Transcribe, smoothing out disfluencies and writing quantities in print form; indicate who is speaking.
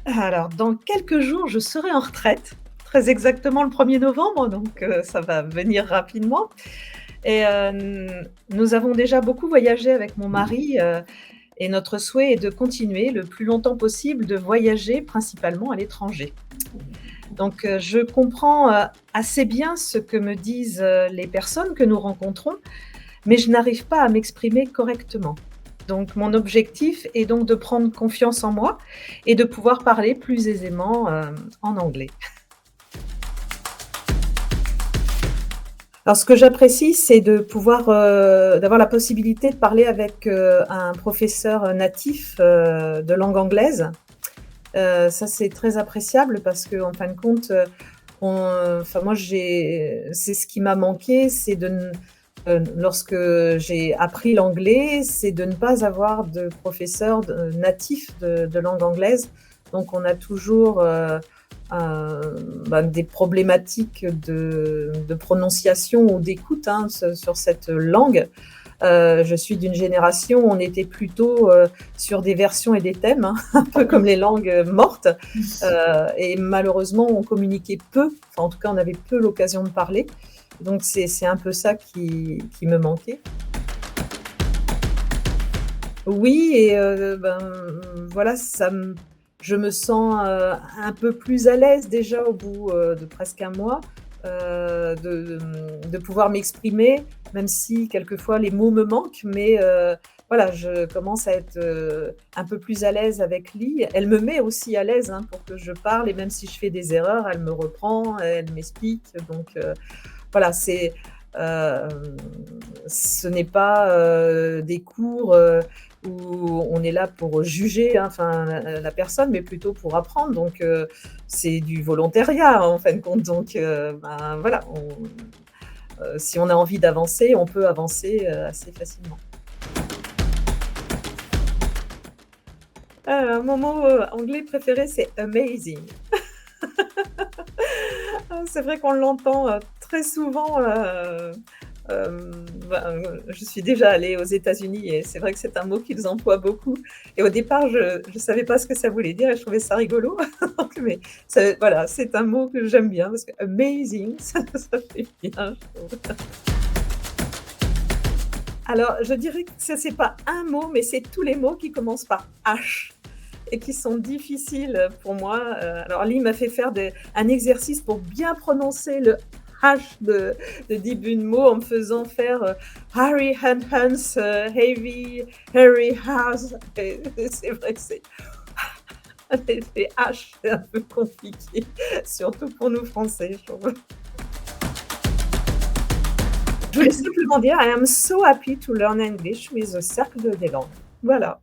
Speaker 1: Alors, dans quelques jours, je serai en retraite, très exactement le 1er novembre, donc ça va venir rapidement et nous avons déjà beaucoup voyagé avec mon mari, et notre souhait est de continuer le plus longtemps possible de voyager principalement à l'étranger. Donc je comprends, assez bien ce que me disent, les personnes que nous rencontrons, mais je n'arrive pas à m'exprimer correctement. Donc mon objectif est donc de prendre confiance en moi et de pouvoir parler plus aisément, en anglais. Alors ce que j'apprécie, c'est de pouvoir, d'avoir la possibilité de parler avec, un professeur natif, de langue anglaise. Ça, c'est très appréciable parce qu'en fin de compte, enfin moi c'est ce qui m'a manqué, c'est de n lorsque j'ai appris l'anglais, c'est de ne pas avoir de professeur natif de langue anglaise. Donc on a toujours, des problématiques de prononciation ou d'écoute, hein, sur cette langue. Je suis d'une génération où on était plutôt, sur des versions et des thèmes, hein, un peu comme les langues, mortes, et malheureusement on communiquait peu, enfin en tout cas on avait peu l'occasion de parler. Donc c'est un peu ça qui me manquait. Oui et voilà, je me sens, un peu plus à l'aise déjà au bout, de presque un mois, de pouvoir m'exprimer, même si quelquefois les mots me manquent, mais voilà, je commence à être, un peu plus à l'aise avec lui. Elle me met aussi à l'aise, hein, pour que je parle et même si je fais des erreurs, elle me reprend, elle m'explique donc voilà, hem, ce n'est pas, des cours, où on est là pour juger, hein, enfin la personne, mais plutôt pour apprendre donc c'est du volontariat en fin de compte donc voilà, si on a envie d'avancer, on peut avancer, assez facilement. Mon mot, anglais préféré, c'est amazing. C'est vrai qu'on l'entend, très souvent, je suis déjà allée aux États-Unis et c'est vrai que c'est un mot qu'ils emploient beaucoup et au départ, je savais pas ce que ça voulait dire et je trouvais ça rigolo. Donc mais voilà, c'est un mot que j'aime bien parce que amazing, ça fait bien, je trouve. Alors, je dirais que ça, c'est pas un mot, mais c'est tous les mots qui commencent par H et qui sont difficiles pour moi. Alors lui, il m'a fait faire un exercice pour bien prononcer le H de début de mot en me faisant faire, Harry, Hans, Hans, Heavy, Harry, Has et c'est vrai que c'est les H, c'est un peu compliqué, surtout pour nous Français, je trouve. Je voulais simplement dire: I am so happy to learn English with the Cercle des langues. Voilà.